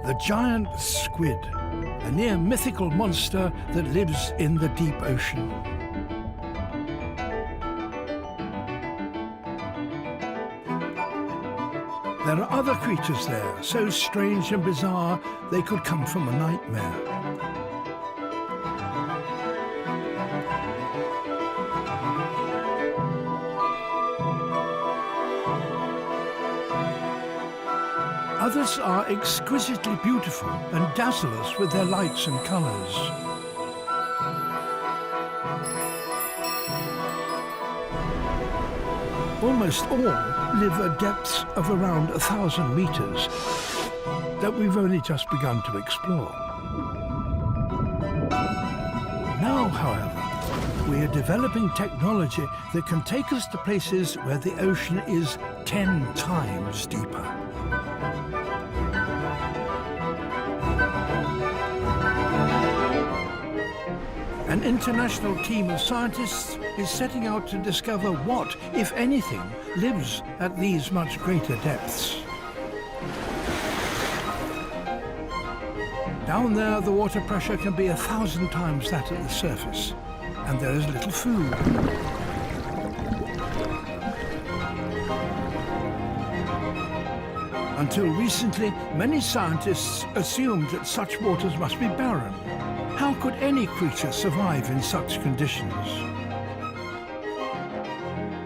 The giant squid, a near mythical monster that lives in the deep ocean. There are other creatures there, so strange and bizarre they could come from a nightmare. Others are exquisitely beautiful and dazzle us with their lights and colours. Almost all live at depths of around 1,000 metres that we've only just begun to explore. Now, however, we are developing technology that can take us to places where the ocean is 10 times deeper. An international team of scientists is setting out to discover what, if anything, lives at these much greater depths. Down there, the water pressure can be 1,000 times that at the surface, and there is little food. Until recently, many scientists assumed that such waters must be barren. How could any creature survive in such conditions?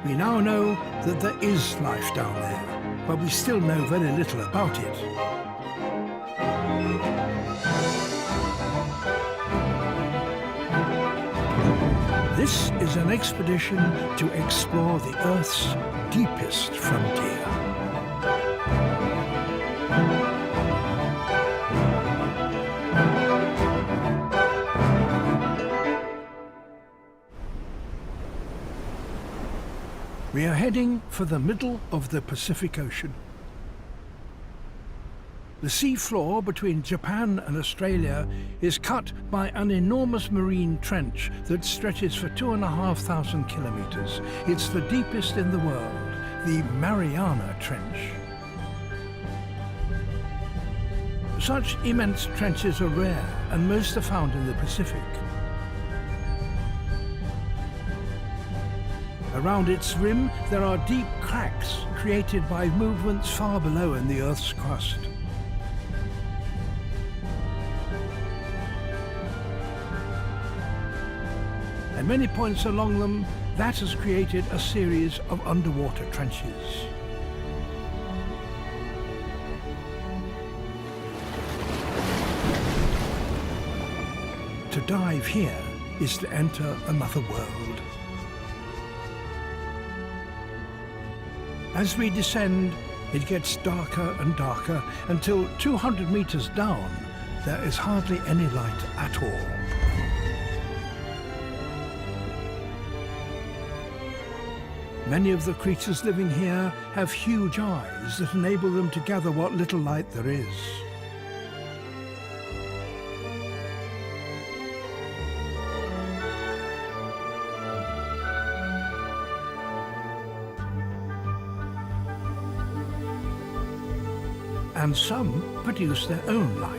We now know that there is life down there, but we still know very little about it. This is an expedition to explore the Earth's deepest frontier. We are heading for the middle of the Pacific Ocean. The sea floor between Japan and Australia is cut by an enormous marine trench that stretches for 2,500 kilometres. It's the deepest in the world, the Mariana Trench. Such immense trenches are rare, and most are found in the Pacific. Around its rim, there are deep cracks created by movements far below in the Earth's crust. At many points along them, that has created a series of underwater trenches. To dive here is to enter another world. As we descend, it gets darker and darker until 200 meters down, there is hardly any light at all. Many of the creatures living here have huge eyes that enable them to gather what little light there is. And some produce their own light.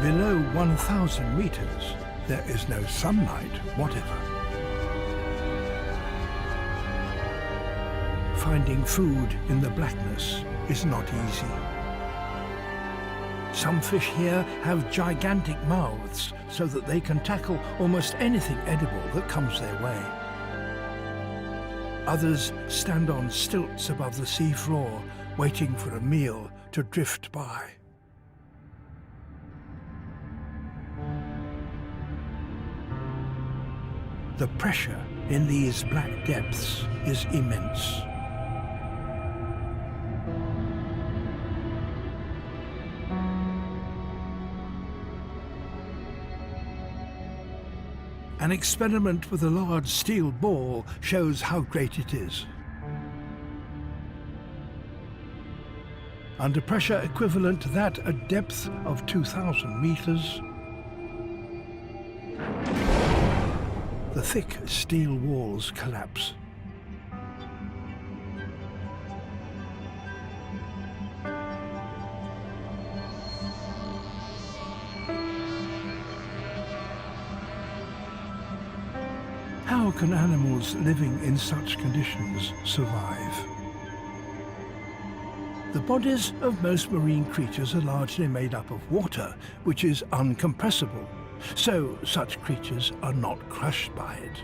Below 1,000 meters, there is no sunlight whatever. Finding food in the blackness is not easy. Some fish here have gigantic mouths so that they can tackle almost anything edible that comes their way. Others stand on stilts above the sea floor, waiting for a meal to drift by. The pressure in these black depths is immense. An experiment with a large steel ball shows how great it is. Under pressure equivalent to that at depth of 2,000 meters, the thick steel walls collapse. How can animals living in such conditions survive? The bodies of most marine creatures are largely made up of water, which is uncompressible, so such creatures are not crushed by it.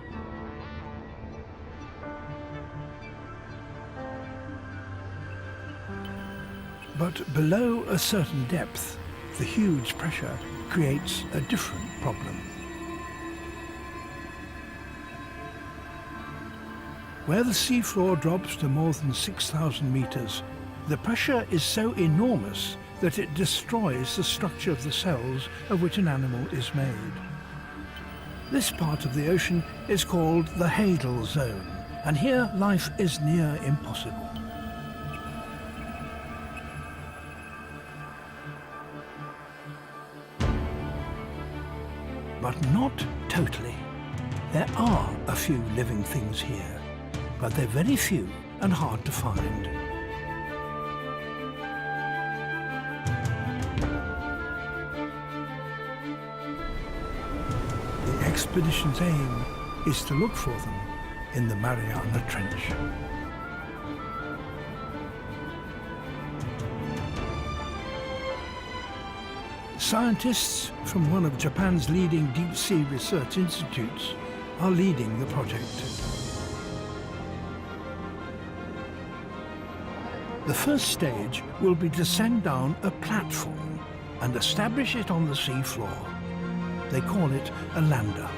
But below a certain depth, the huge pressure creates a different problem. Where the seafloor drops to more than 6,000 meters, the pressure is so enormous that it destroys the structure of the cells of which an animal is made. This part of the ocean is called the Hadal Zone, and here life is near impossible. But not totally. There are a few living things here, but they're very few and hard to find. The expedition's aim is to look for them in the Mariana Trench. Scientists from one of Japan's leading deep-sea research institutes are leading the project. The first stage will be to send down a platform and establish it on the seafloor. They call it a lander.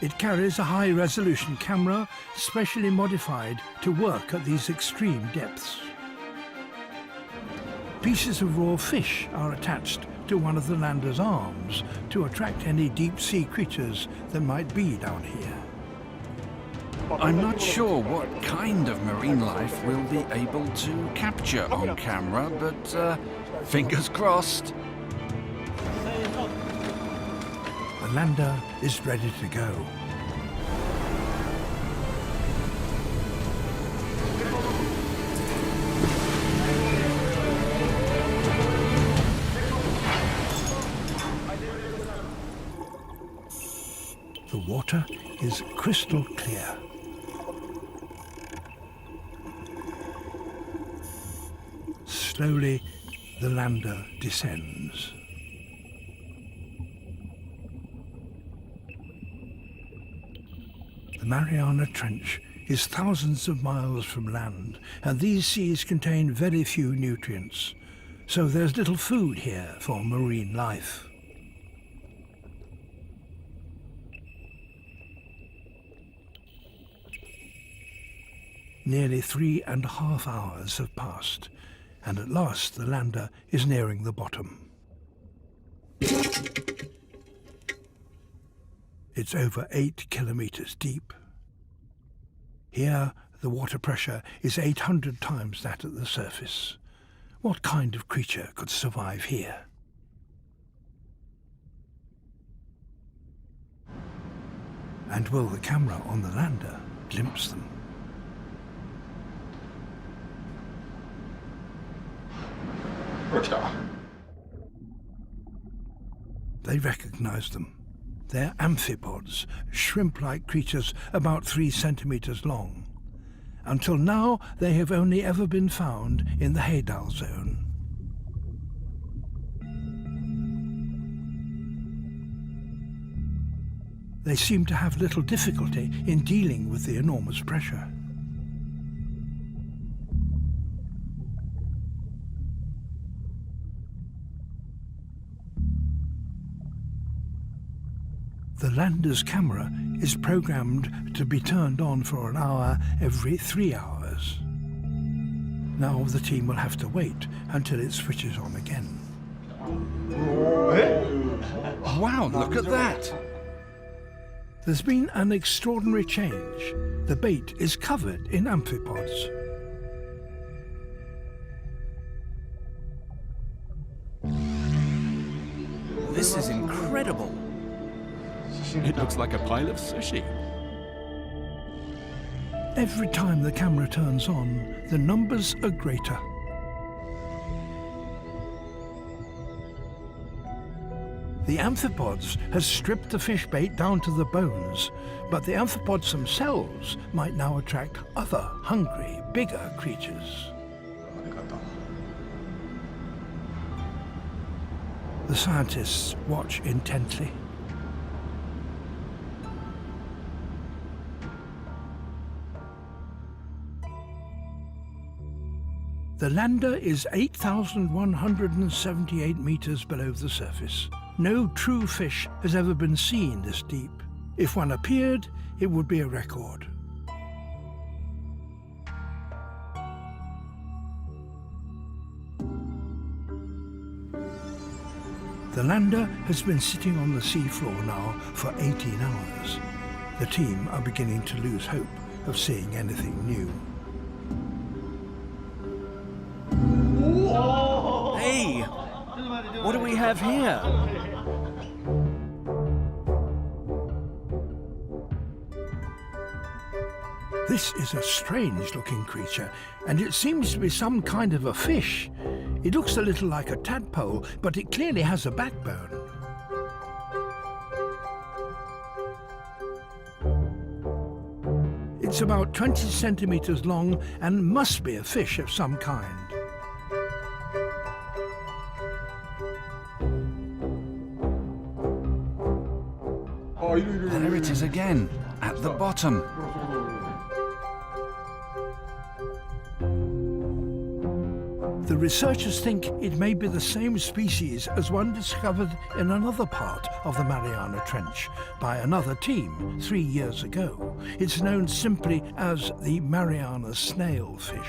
It carries a high-resolution camera specially modified to work at these extreme depths. Pieces of raw fish are attached to one of the lander's arms to attract any deep-sea creatures that might be down here. I'm not sure what kind of marine life we'll be able to capture on camera, but fingers crossed. The lander is ready to go. The water is crystal clear. Slowly, the lander descends. The Mariana Trench is thousands of miles from land, and these seas contain very few nutrients, so there's little food here for marine life. Nearly 3.5 hours have passed, and at last the lander is nearing the bottom. It's over 8 kilometers deep. Here, the water pressure is 800 times that at the surface. What kind of creature could survive here? And will the camera on the lander glimpse them? They recognize them. They're amphipods, shrimp-like creatures about 3 centimeters long. Until now, they have only ever been found in the Hadal Zone. They seem to have little difficulty in dealing with the enormous pressure. The lander's camera is programmed to be turned on for an hour every 3 hours. Now the team will have to wait until it switches on again. Wow, look at that! There's been an extraordinary change. The bait is covered in amphipods. This is incredible. It looks like a pile of sushi. Every time the camera turns on, the numbers are greater. The amphipods has stripped the fish bait down to the bones, but the amphipods themselves might now attract other hungry, bigger creatures. The scientists watch intently. The lander is 8,178 meters below the surface. No true fish has ever been seen this deep. If one appeared, it would be a record. The lander has been sitting on the seafloor now for 18 hours. The team are beginning to lose hope of seeing anything new. Hey! What do we have here? This is a strange-looking creature, and it seems to be some kind of a fish. It looks a little like a tadpole, but it clearly has a backbone. It's about 20 centimeters long and must be a fish of some kind. There it is again, at the bottom. The researchers think it may be the same species as one discovered in another part of the Mariana Trench by another team 3 years ago. It's known simply as the Mariana snailfish.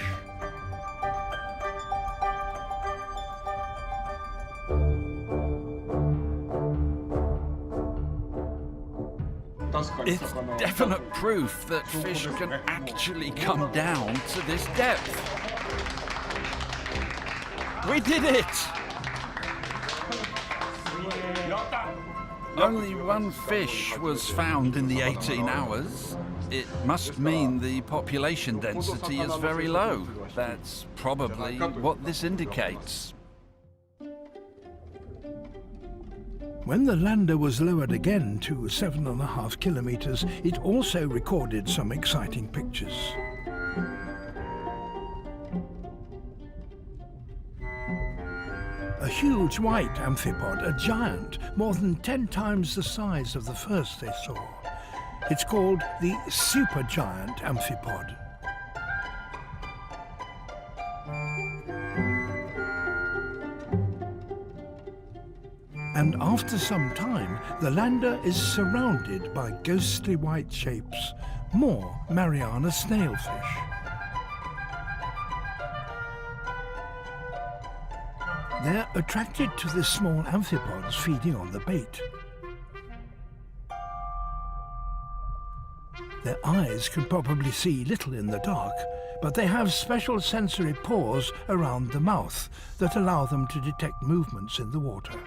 It's definite proof that fish can actually come down to this depth. We did it! Only one fish was found in the 18 hours. It must mean the population density is very low. That's probably what this indicates. When the lander was lowered again to 7.5 kilometers, it also recorded some exciting pictures. A huge white amphipod, a giant, more than 10 times the size of the first they saw. It's called the supergiant amphipod. And after some time, the lander is surrounded by ghostly white shapes, more Mariana snailfish. They're attracted to the small amphipods feeding on the bait. Their eyes can probably see little in the dark, but they have special sensory pores around the mouth that allow them to detect movements in the water.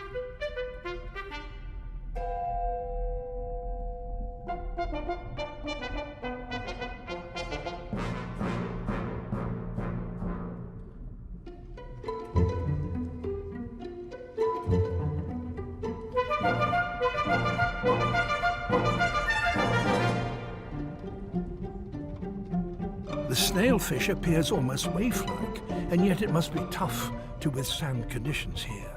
The snailfish appears almost waif-like, and yet it must be tough to withstand conditions here.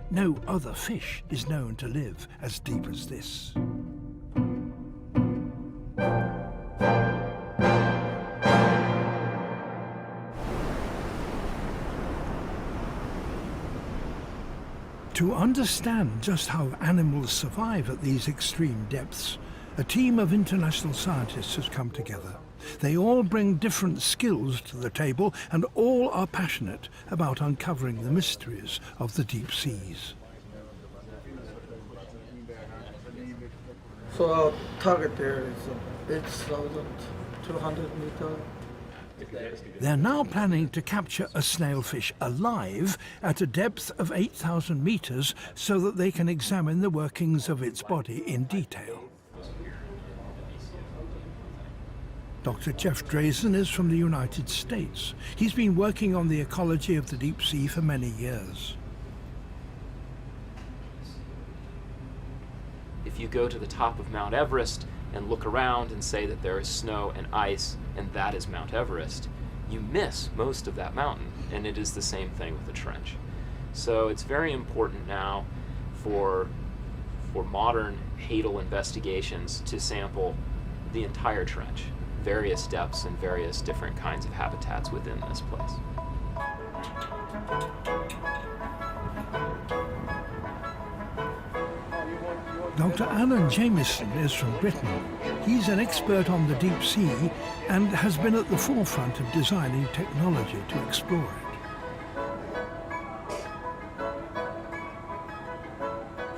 No other fish is known to live as deep as this. To understand just how animals survive at these extreme depths, a team of international scientists has come together. They all bring different skills to the table, and all are passionate about uncovering the mysteries of the deep seas. So our target there is 8,200 meters. They're now planning to capture a snailfish alive at a depth of 8,000 meters so that they can examine the workings of its body in detail. Dr. Jeff Drazen is from the United States. He's been working on the ecology of the deep sea for many years. If you go to the top of Mount Everest and look around and say that there is snow and ice and that is Mount Everest, you miss most of that mountain, and it is the same thing with the trench. So it's very important now for modern hadal investigations to sample the entire trench, various depths and various different kinds of habitats within this place. Dr. Alan Jamieson is from Britain. He's an expert on the deep sea and has been at the forefront of designing technology to explore it.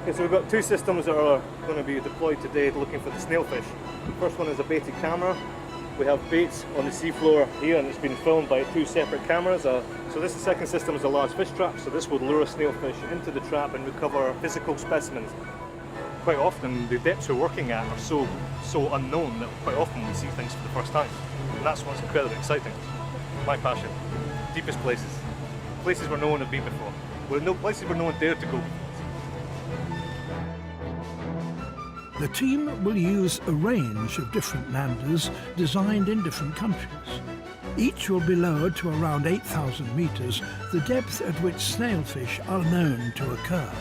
Okay, so we've got two systems that are going to be deployed today looking for the snailfish. The first one is a baited camera. We have baits on the seafloor here, and it's been filmed by two separate cameras. So this second system is a large fish trap, so this would lure a snailfish into the trap and recover physical specimens. Quite often the depths we're working at are so unknown that quite often we see things for the first time. And that's what's incredibly exciting. My passion. Deepest places. Places where no one has been before. Places where no one dared to go before. The team will use a range of different landers designed in different countries. Each will be lowered to around 8,000 meters, the depth at which snailfish are known to occur.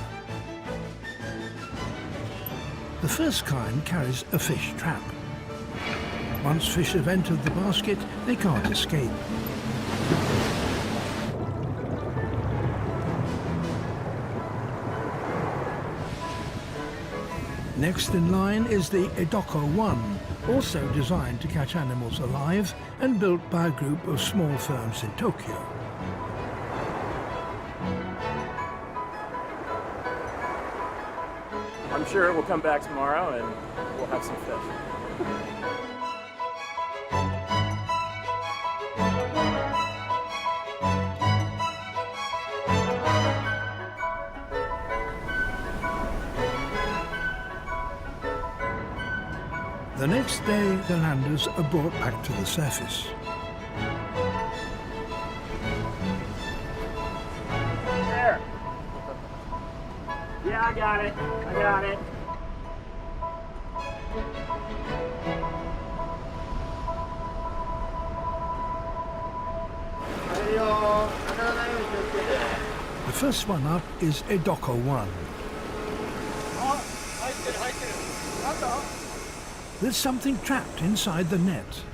The first kind carries a fish trap. Once fish have entered the basket, they can't escape. Next in line is the Edoko 1, also designed to catch animals alive and built by a group of small firms in Tokyo. I'm sure we'll come back tomorrow and we'll have some fish. The next day, the landers are brought back to the surface. There. Yeah, I got it. I got it. The first one up is Edoko 1. There's something trapped inside the net.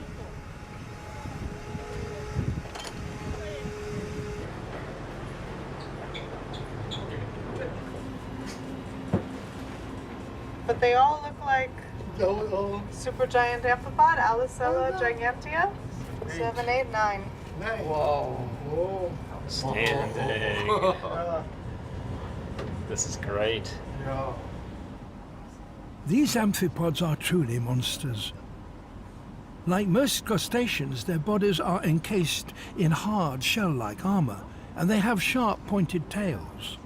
But they all look like supergiant amphipod, Alicella gigantea. 7, 8, 9. Whoa. Standing. This is great. These amphipods are truly monsters. Like most crustaceans, their bodies are encased in hard shell-like armor, and they have sharp pointed tails.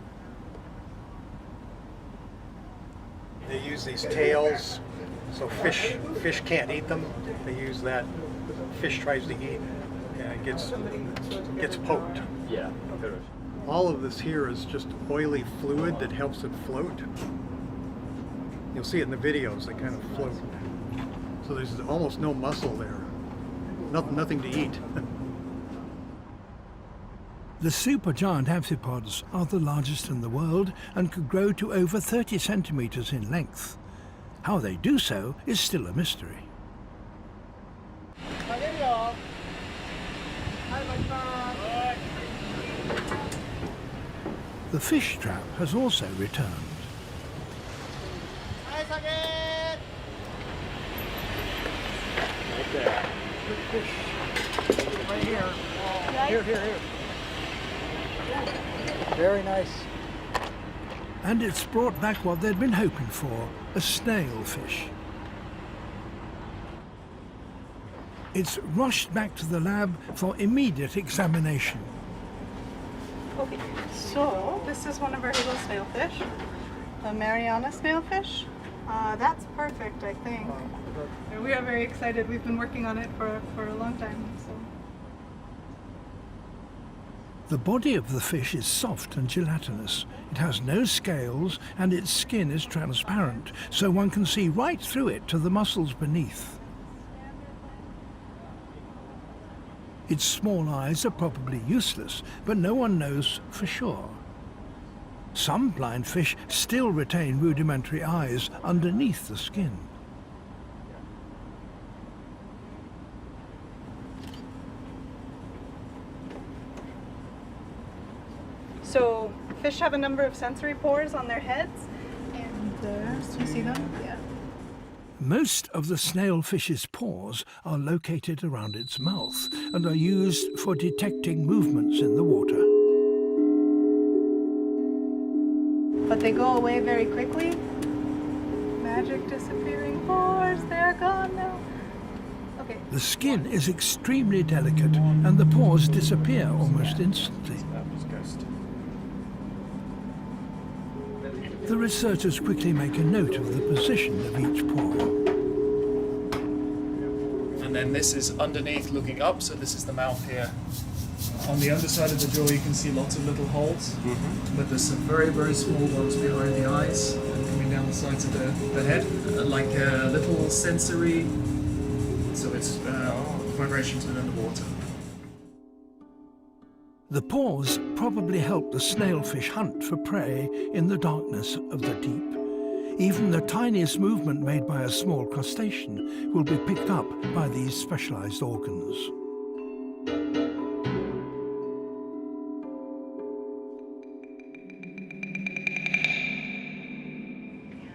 They use these tails so fish can't eat them. They use that. Fish tries to eat and gets poked. Yeah. All of this here is just oily fluid that helps it float. You'll see it in the videos, they kind of float. So there's almost no muscle there. Nothing to eat. The supergiant amphipods are the largest in the world and could grow to over 30 centimeters in length. How they do so is still a mystery. The fish trap has also returned. Right there. Good fish. Right here. Here. Very nice. And it's brought back what they'd been hoping for, a snailfish. It's rushed back to the lab for immediate examination. Okay, so this is one of our little snailfish, the Mariana snailfish. That's perfect, I think. We are very excited. We've been working on it for a long time. So. The body of the fish is soft and gelatinous. It has no scales and its skin is transparent, so one can see right through it to the muscles beneath. Its small eyes are probably useless, but no one knows for sure. Some blind fish still retain rudimentary eyes underneath the skin. So fish have a number of sensory pores on their heads, and you see them? Yeah. Most of the snailfish's pores are located around its mouth and are used for detecting movements in the water. But they go away very quickly. Magic disappearing pores, they're gone now. Okay. The skin is extremely delicate and the pores disappear almost instantly. The researchers quickly make a note of the position of each pore. And then this is underneath looking up, so this is the mouth here. On the underside of the jaw you can see lots of little holes, but there's some very, very small ones behind the eyes and coming down the sides of the head, like a little sensory, so it's vibrations within the water. The pores probably help the snailfish hunt for prey in the darkness of the deep. Even the tiniest movement made by a small crustacean will be picked up by these specialized organs.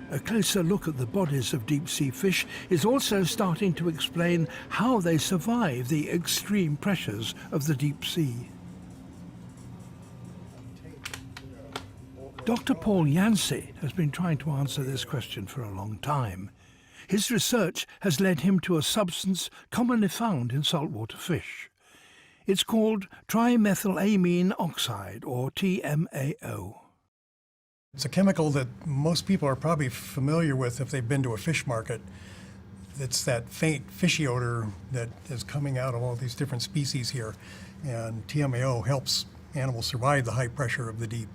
A closer look at the bodies of deep-sea fish is also starting to explain how they survive the extreme pressures of the deep sea. Dr. Paul Yancey has been trying to answer this question for a long time. His research has led him to a substance commonly found in saltwater fish. It's called trimethylamine oxide, or TMAO. It's a chemical that most people are probably familiar with if they've been to a fish market. It's that faint fishy odor that is coming out of all these different species here, and TMAO helps animals survive the high pressure of the deep.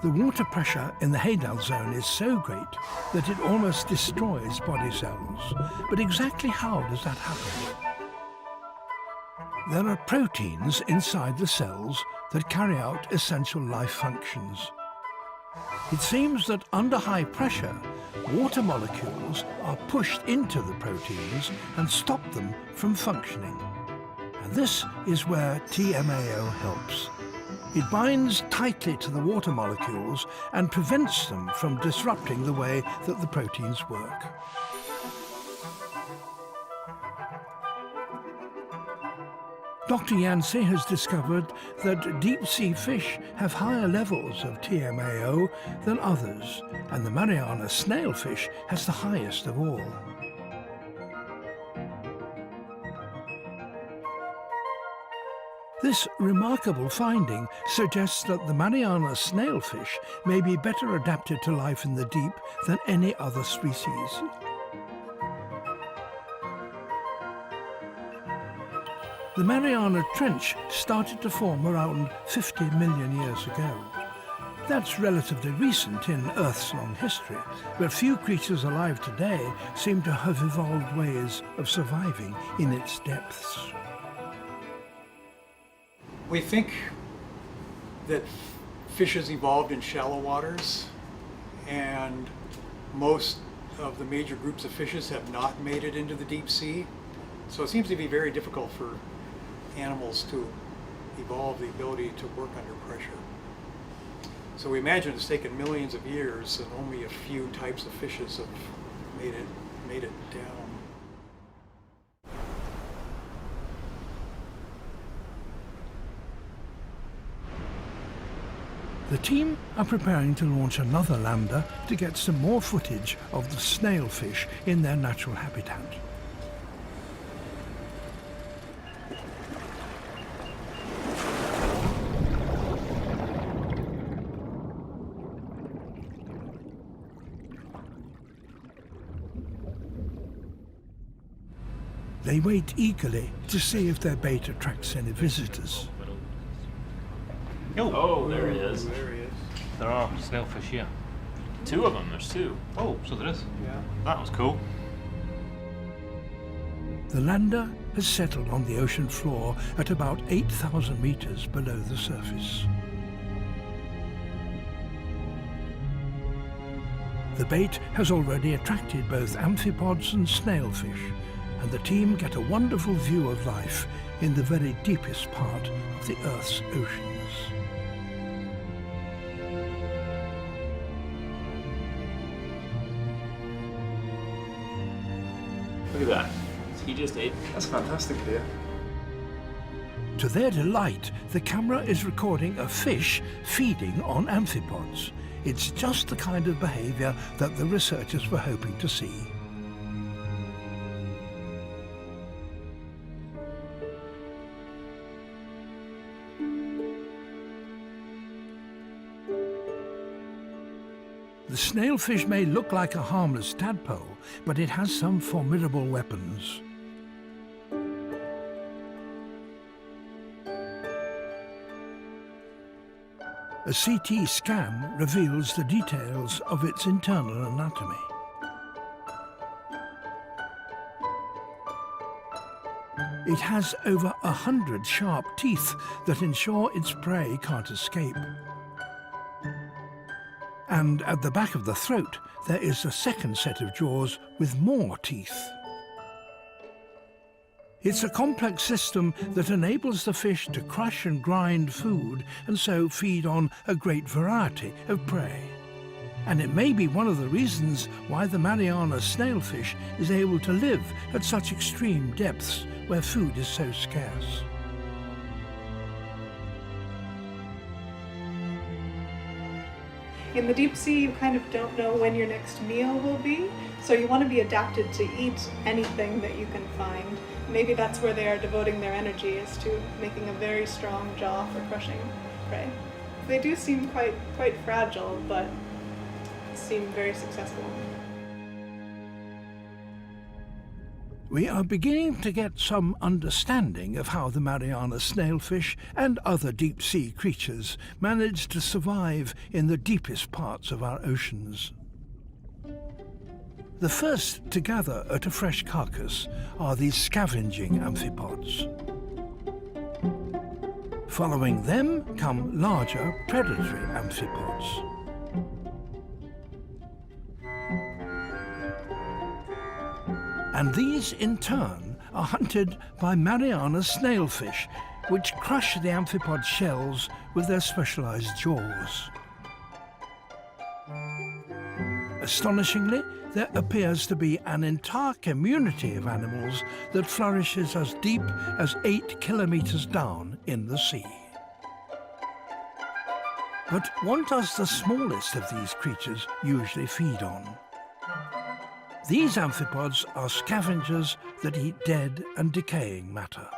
The water pressure in the Hadal zone is so great that it almost destroys body cells. But exactly how does that happen? There are proteins inside the cells that carry out essential life functions. It seems that under high pressure, water molecules are pushed into the proteins and stop them from functioning. And this is where TMAO helps. It binds tightly to the water molecules and prevents them from disrupting the way that the proteins work. Dr. Yancey has discovered that deep-sea fish have higher levels of TMAO than others, and the Mariana snailfish has the highest of all. This remarkable finding suggests that the Mariana snailfish may be better adapted to life in the deep than any other species. The Mariana Trench started to form around 50 million years ago. That's relatively recent in Earth's long history, but few creatures alive today seem to have evolved ways of surviving in its depths. We think that fishes evolved in shallow waters, and most of the major groups of fishes have not made it into the deep sea. So it seems to be very difficult for animals to evolve the ability to work under pressure. So we imagine it's taken millions of years and only a few types of fishes have made it down. The team are preparing to launch another lander to get some more footage of the snailfish in their natural habitat. They wait eagerly to see if their bait attracts any visitors. Oh, there he is. There he is. There are snailfish here. Two of them, there's two. Oh, so there is. Yeah. That was cool. The lander has settled on the ocean floor at about 8,000 meters below the surface. The bait has already attracted both amphipods and snailfish, and the team get a wonderful view of life in the very deepest part of the Earth's oceans. Look at that. He just ate. That's fantastic here. To their delight, the camera is recording a fish feeding on amphipods. It's just the kind of behavior that the researchers were hoping to see. The snailfish may look like a harmless tadpole, but it has some formidable weapons. A CT scan reveals the details of its internal anatomy. It has over 100 sharp teeth that ensure its prey can't escape. And at the back of the throat, there is a second set of jaws with more teeth. It's a complex system that enables the fish to crush and grind food and so feed on a great variety of prey. And it may be one of the reasons why the Mariana snailfish is able to live at such extreme depths where food is so scarce. In the deep sea, you kind of don't know when your next meal will be, so you want to be adapted to eat anything that you can find. Maybe that's where they are devoting their energy, is to making a very strong jaw for crushing prey. They do seem quite fragile, but seem very successful. We are beginning to get some understanding of how the Mariana snailfish and other deep-sea creatures manage to survive in the deepest parts of our oceans. The first to gather at a fresh carcass are these scavenging amphipods. Following them come larger predatory amphipods. And these, in turn, are hunted by Mariana snailfish, which crush the amphipod shells with their specialized jaws. Astonishingly, there appears to be an entire community of animals that flourishes as deep as 8 kilometers down in the sea. But what does the smallest of these creatures usually feed on? These amphipods are scavengers that eat dead and decaying matter.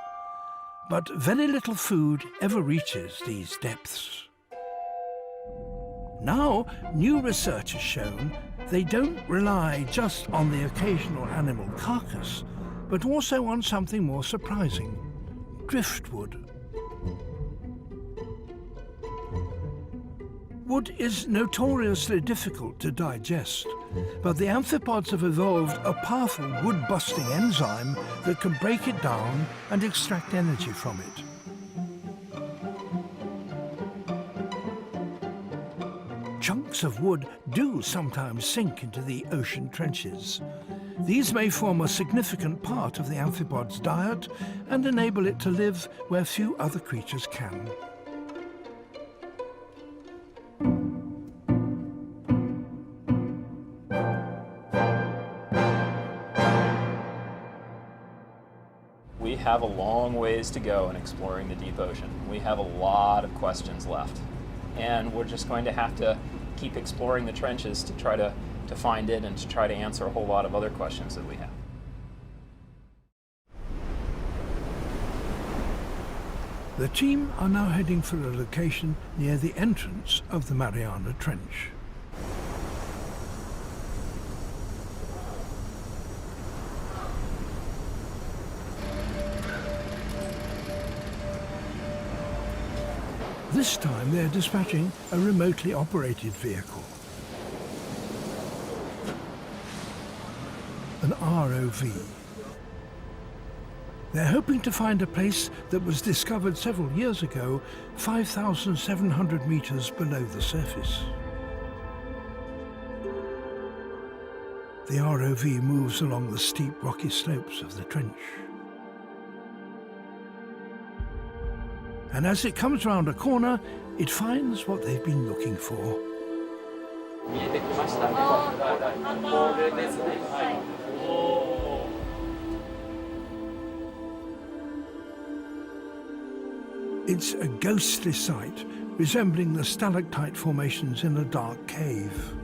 But very little food ever reaches these depths. Now, new research has shown they don't rely just on the occasional animal carcass, but also on something more surprising: driftwood. Wood is notoriously difficult to digest, but the amphipods have evolved a powerful wood-busting enzyme that can break it down and extract energy from it. Chunks of wood do sometimes sink into the ocean trenches. These may form a significant part of the amphipod's diet and enable it to live where few other creatures can. We have a long ways to go in exploring the deep ocean. We have a lot of questions left. And we're just going to have to keep exploring the trenches to try to find it and to try to answer a whole lot of other questions that we have. The team are now heading for a location near the entrance of the Mariana Trench. This time they're dispatching a remotely operated vehicle. An ROV. They're hoping to find a place that was discovered several years ago, 5,700 meters below the surface. The ROV moves along the steep rocky slopes of the trench. And as it comes round a corner, it finds what they've been looking for. It's a ghostly sight, resembling the stalactite formations in a dark cave.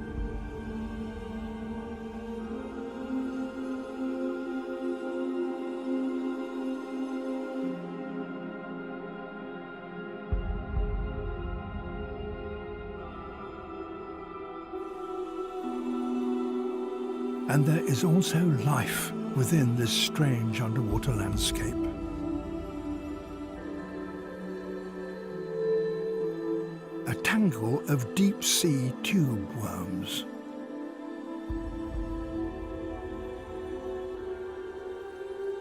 And there is also life within this strange underwater landscape. A tangle of deep-sea tube worms.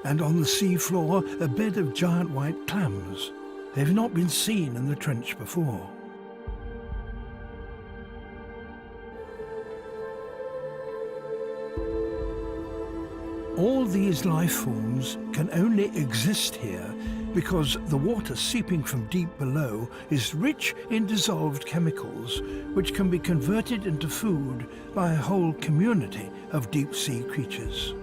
And on the sea floor, a bed of giant white clams. They've not been seen in the trench before. All these life forms can only exist here because the water seeping from deep below is rich in dissolved chemicals, which can be converted into food by a whole community of deep-sea creatures.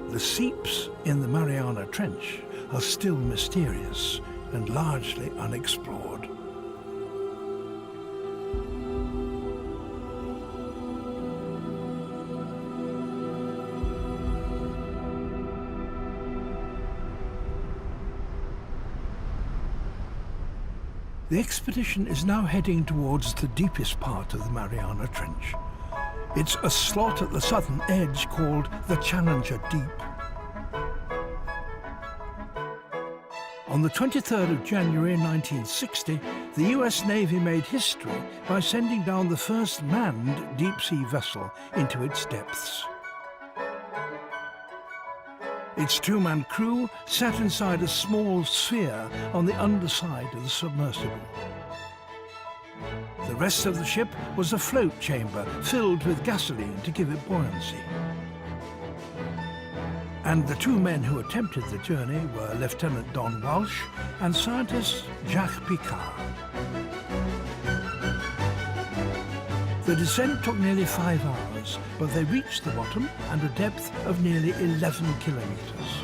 The seeps in the Mariana Trench are still mysterious and largely unexplored. The expedition is now heading towards the deepest part of the Mariana Trench. It's a slot at the southern edge called the Challenger Deep. On the 23rd of January 1960, the US Navy made history by sending down the first manned deep-sea vessel into its depths. Its two-man crew sat inside a small sphere on the underside of the submersible. The rest of the ship was a float chamber filled with gasoline to give it buoyancy. And the two men who attempted the journey were Lieutenant Don Walsh and scientist Jacques Picard. The descent took nearly 5 hours, but they reached the bottom at a depth of nearly 11 kilometers.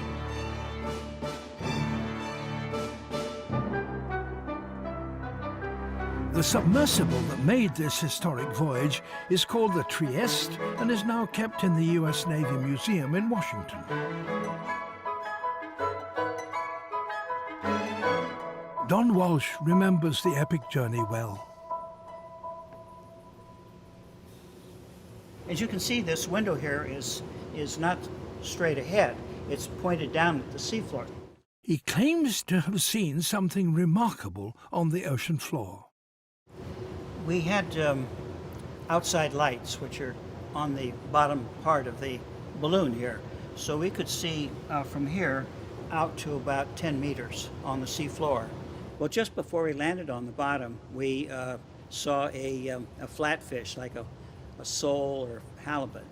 The submersible that made this historic voyage is called the Trieste and is now kept in the US Navy Museum in Washington. Don Walsh remembers the epic journey well. As you can see, this window here is not straight ahead. It's pointed down at the seafloor. He claims to have seen something remarkable on the ocean floor. We had outside lights, which are on the bottom part of the balloon here. So we could see from here out to about 10 meters on the seafloor. Well, just before we landed on the bottom, we saw a flatfish, like a sole or halibut.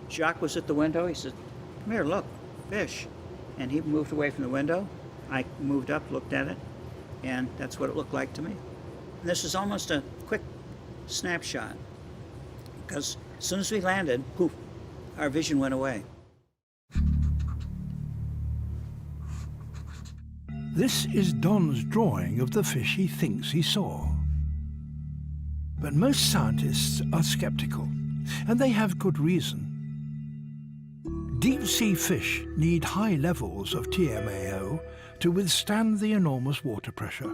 Jacques was at the window. He said, "Come here, look, fish." And he moved away from the window. I moved up, looked at it, and that's what it looked like to me. And this is almost a quick snapshot, because as soon as we landed, poof, our vision went away. This is Don's drawing of the fish he thinks he saw. But most scientists are skeptical, and they have good reason. Deep-sea fish need high levels of TMAO to withstand the enormous water pressure.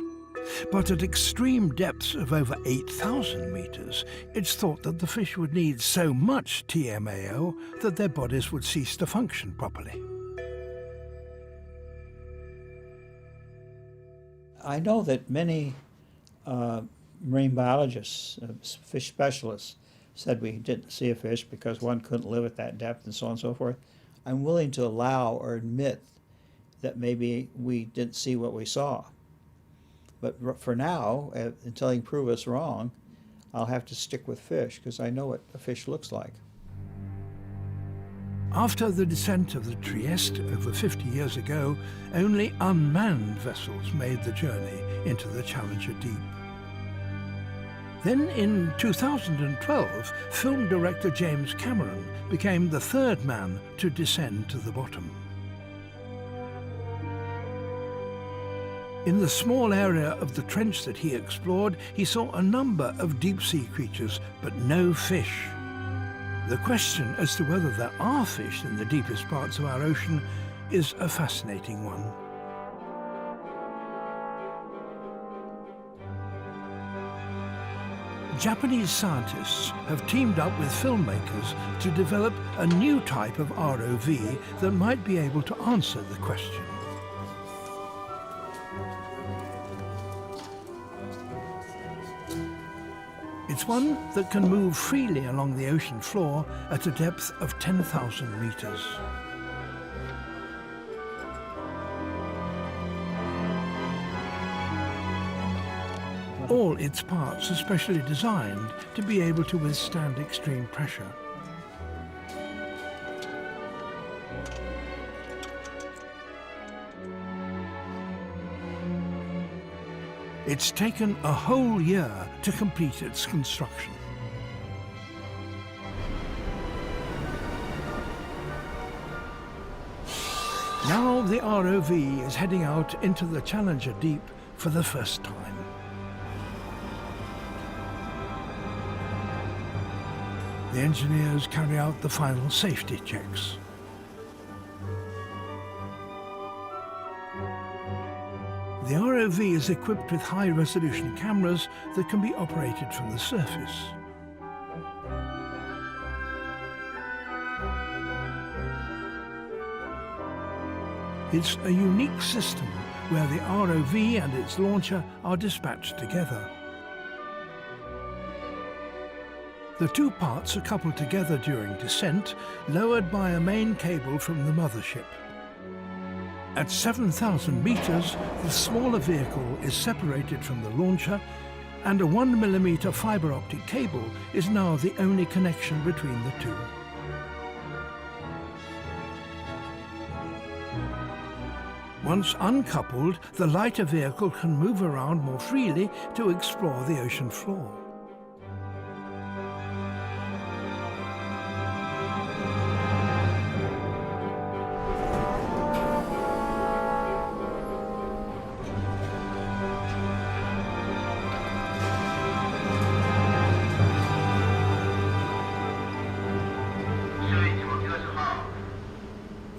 But at extreme depths of over 8,000 meters, it's thought that the fish would need so much TMAO that their bodies would cease to function properly. I know that many marine biologists, fish specialists, said we didn't see a fish because one couldn't live at that depth and so on and so forth. I'm willing to allow or admit that maybe we didn't see what we saw. But for now, until you can prove us wrong, I'll have to stick with fish because I know what a fish looks like. After the descent of the Trieste over 50 years ago, only unmanned vessels made the journey into the Challenger Deep. Then in 2012, film director James Cameron became the third man to descend to the bottom. In the small area of the trench that he explored, he saw a number of deep-sea creatures, but no fish. The question as to whether there are fish in the deepest parts of our ocean is a fascinating one. Japanese scientists have teamed up with filmmakers to develop a new type of ROV that might be able to answer the question. It's one that can move freely along the ocean floor at a depth of 10,000 meters. All its parts are specially designed to be able to withstand extreme pressure. It's taken a whole year to complete its construction. Now the ROV is heading out into the Challenger Deep for the first time. The engineers carry out the final safety checks. The ROV is equipped with high-resolution cameras that can be operated from the surface. It's a unique system where the ROV and its launcher are dispatched together. The two parts are coupled together during descent, lowered by a main cable from the mothership. At 7,000 meters, the smaller vehicle is separated from the launcher, and a 1mm fiber optic cable is now the only connection between the two. Once uncoupled, the lighter vehicle can move around more freely to explore the ocean floor.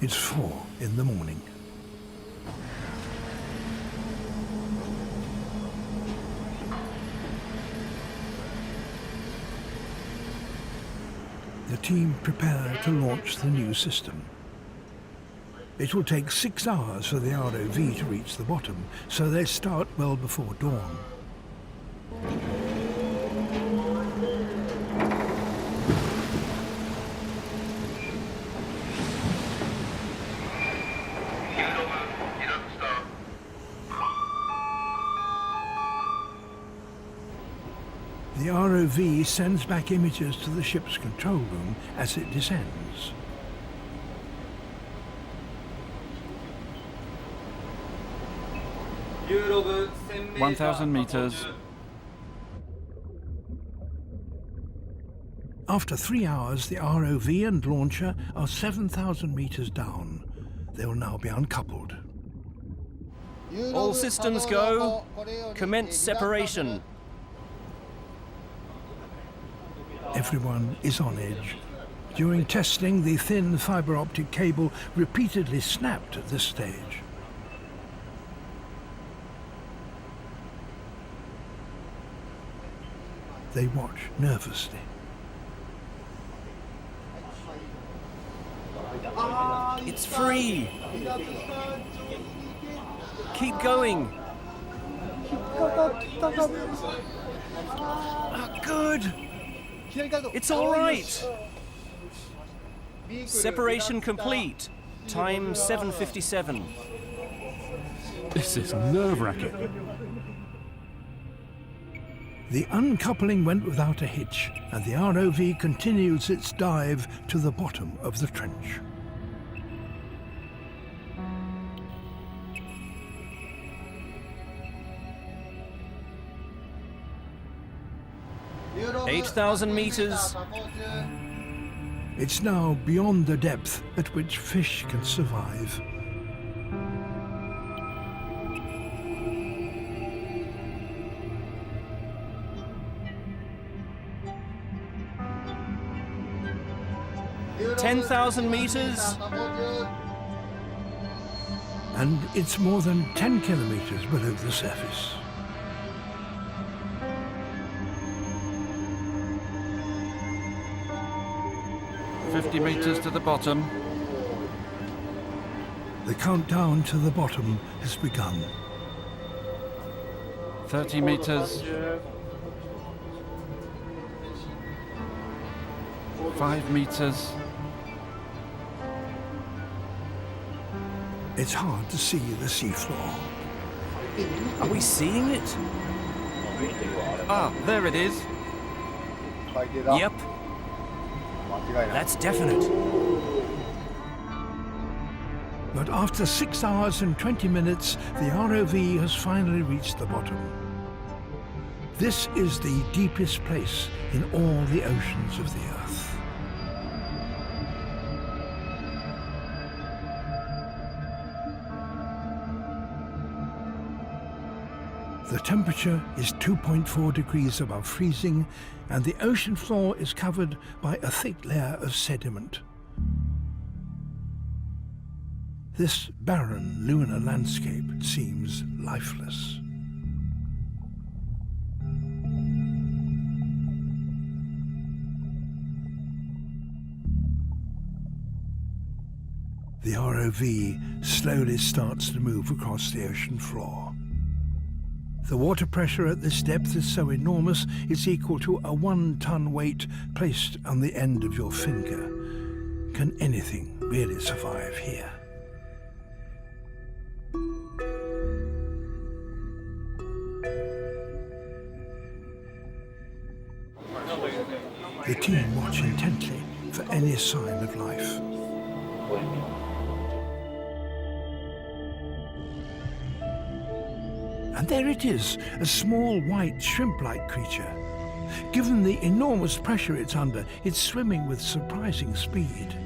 It's 4 in the morning. The team prepare to launch the new system. It will take 6 hours for the ROV to reach the bottom, so they start well before dawn. The ROV sends back images to the ship's control room as it descends. Euro 1,000 meters. After 3 hours, the ROV and launcher are 7,000 meters down. They will now be uncoupled. All systems go. Commence separation. Everyone is on edge. During testing, the thin fiber optic cable repeatedly snapped at this stage. They watch nervously. It's free. Keep going. Good. It's all right. Separation complete. Time 7:57. This is nerve-wracking. The uncoupling went without a hitch, and the ROV continues its dive to the bottom of the trench. – 8,000 meters. It's now beyond the depth at which fish can survive. – 10,000 meters. And it's more than 10 kilometers below the surface. "50 meters to the bottom." The countdown to the bottom has begun. 30 meters. 5 meters. It's hard to see the seafloor. Are we seeing it? Ah, there it is. Yep. That's definite. But after 6 hours and 20 minutes, the ROV has finally reached the bottom. This is the deepest place in all the oceans of the Earth. The temperature is 2.4 degrees above freezing, and the ocean floor is covered by a thick layer of sediment. This barren lunar landscape seems lifeless. The ROV slowly starts to move across the ocean floor. The water pressure at this depth is so enormous it's equal to a 1-ton weight placed on the end of your finger. Can anything really survive here? The team watch intently for any sign of life. And there it is, a small white shrimp-like creature. Given the enormous pressure it's under, it's swimming with surprising speed.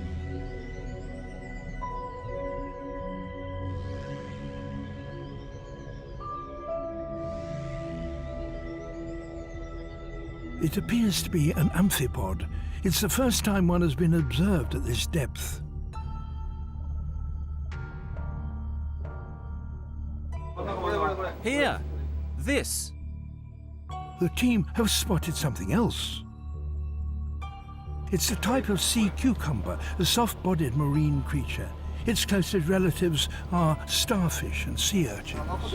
It appears to be an amphipod. It's the first time one has been observed at this depth. Here, this. The team have spotted something else. It's a type of sea cucumber, a soft-bodied marine creature. Its closest relatives are starfish and sea urchins.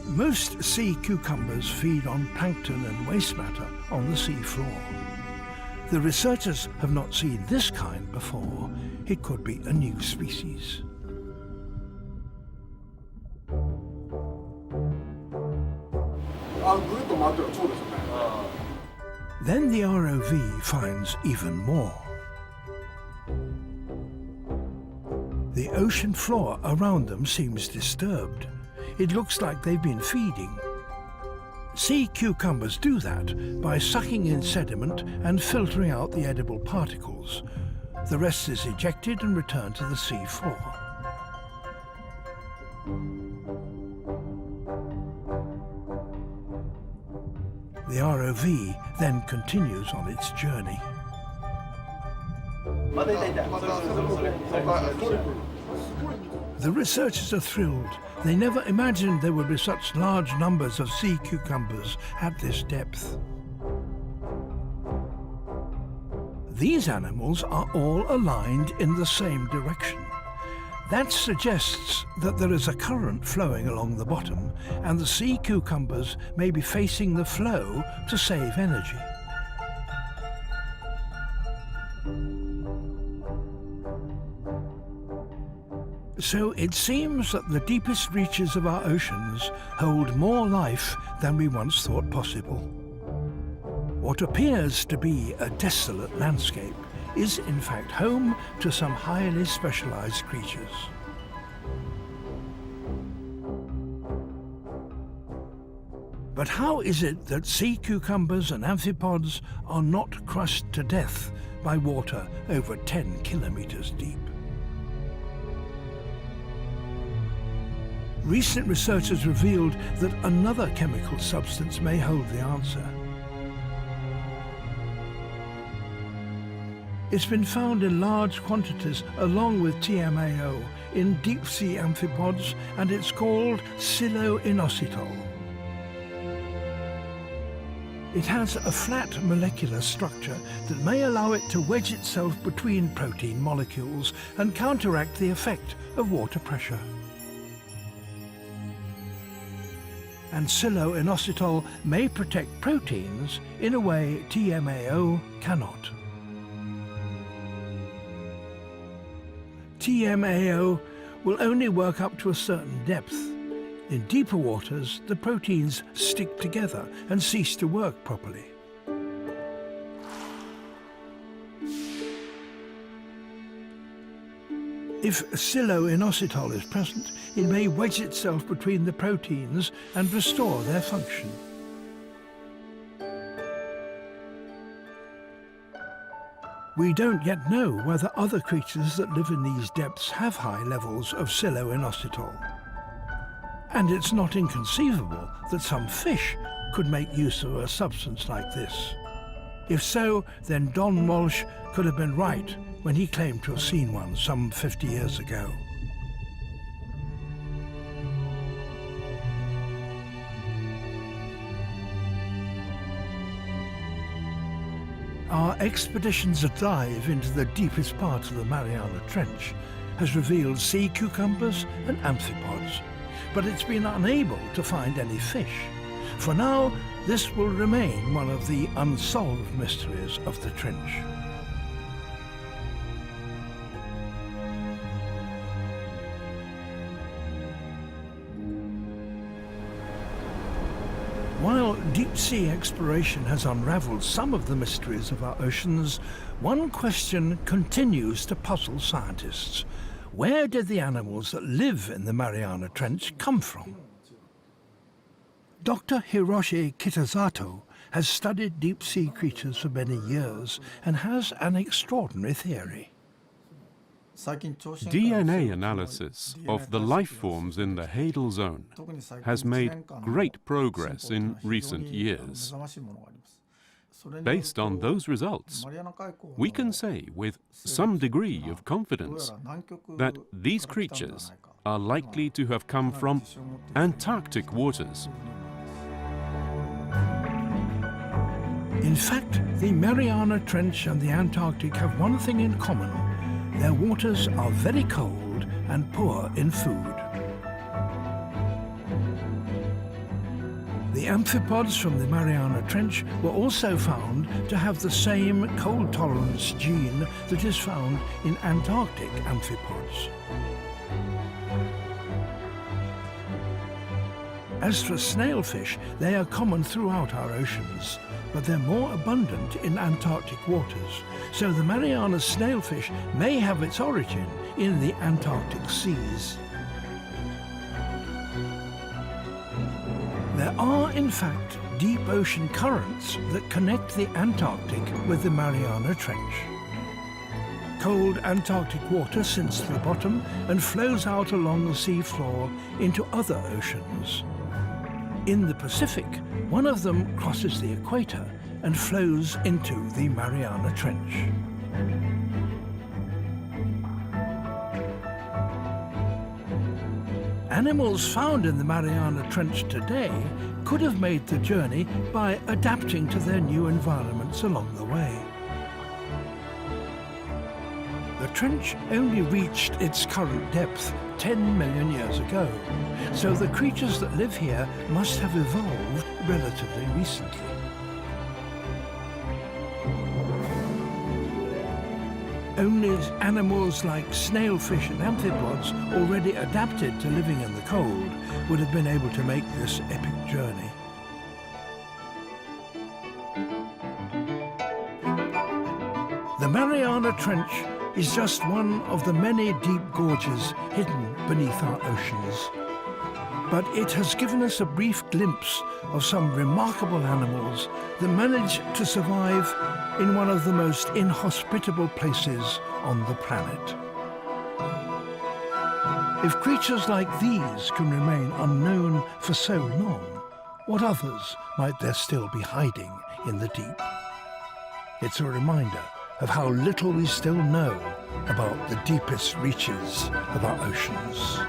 Most sea cucumbers feed on plankton and waste matter on the sea floor. The researchers have not seen this kind before. It could be a new species. Then the ROV finds even more. The ocean floor around them seems disturbed. It looks like they've been feeding. Sea cucumbers do that by sucking in sediment and filtering out the edible particles. The rest is ejected and returned to the sea floor. The ROV then continues on its journey. The researchers are thrilled. They never imagined there would be such large numbers of sea cucumbers at this depth. These animals are all aligned in the same direction. That suggests that there is a current flowing along the bottom, and the sea cucumbers may be facing the flow to save energy. So it seems that the deepest reaches of our oceans hold more life than we once thought possible. What appears to be a desolate landscape is in fact home to some highly specialized creatures. But how is it that sea cucumbers and amphipods are not crushed to death by water over 10 kilometers deep? Recent research has revealed that another chemical substance may hold the answer. It's been found in large quantities along with TMAO in deep-sea amphipods, and it's called silo-inositol. It has a flat molecular structure that may allow it to wedge itself between protein molecules and counteract the effect of water pressure. And silo-inositol may protect proteins in a way TMAO cannot. TMAO will only work up to a certain depth. In deeper waters, the proteins stick together and cease to work properly. If silo-inositol is present, it may wedge itself between the proteins and restore their function. We don't yet know whether other creatures that live in these depths have high levels of silo-inositol. And it's not inconceivable that some fish could make use of a substance like this. If so, then Don Walsh could have been right when he claimed to have seen one some 50 years ago. Our expeditions dive into the deepest part of the Mariana Trench has revealed sea cucumbers and amphipods, but it's been unable to find any fish. For now, this will remain one of the unsolved mysteries of the trench. While deep-sea exploration has unraveled some of the mysteries of our oceans, one question continues to puzzle scientists. Where did the animals that live in the Mariana Trench come from? Dr. Hiroshi Kitazato has studied deep-sea creatures for many years and has an extraordinary theory. DNA analysis of the life forms in the Hadal Zone has made great progress in recent years. Based on those results, we can say with some degree of confidence that these creatures are likely to have come from Antarctic waters. In fact, the Mariana Trench and the Antarctic have one thing in common. Their waters are very cold and poor in food. The amphipods from the Mariana Trench were also found to have the same cold tolerance gene that is found in Antarctic amphipods. As for snailfish, they are common throughout our oceans, but they're more abundant in Antarctic waters, so the Mariana snailfish may have its origin in the Antarctic seas. There are, in fact, deep ocean currents that connect the Antarctic with the Mariana Trench. Cold Antarctic water sinks to the bottom and flows out along the sea floor into other oceans. In the Pacific, one of them crosses the equator and flows into the Mariana Trench. Animals found in the Mariana Trench today could have made the journey by adapting to their new environments along the way. The trench only reached its current depth 10 million years ago, so the creatures that live here must have evolved relatively recently. Only animals like snailfish and amphipods, already adapted to living in the cold, would have been able to make this epic journey. The Mariana Trench is just one of the many deep gorges hidden beneath our oceans. But it has given us a brief glimpse of some remarkable animals that manage to survive in one of the most inhospitable places on the planet. If creatures like these can remain unknown for so long, what others might there still be hiding in the deep? It's a reminder of how little we still know about the deepest reaches of our oceans.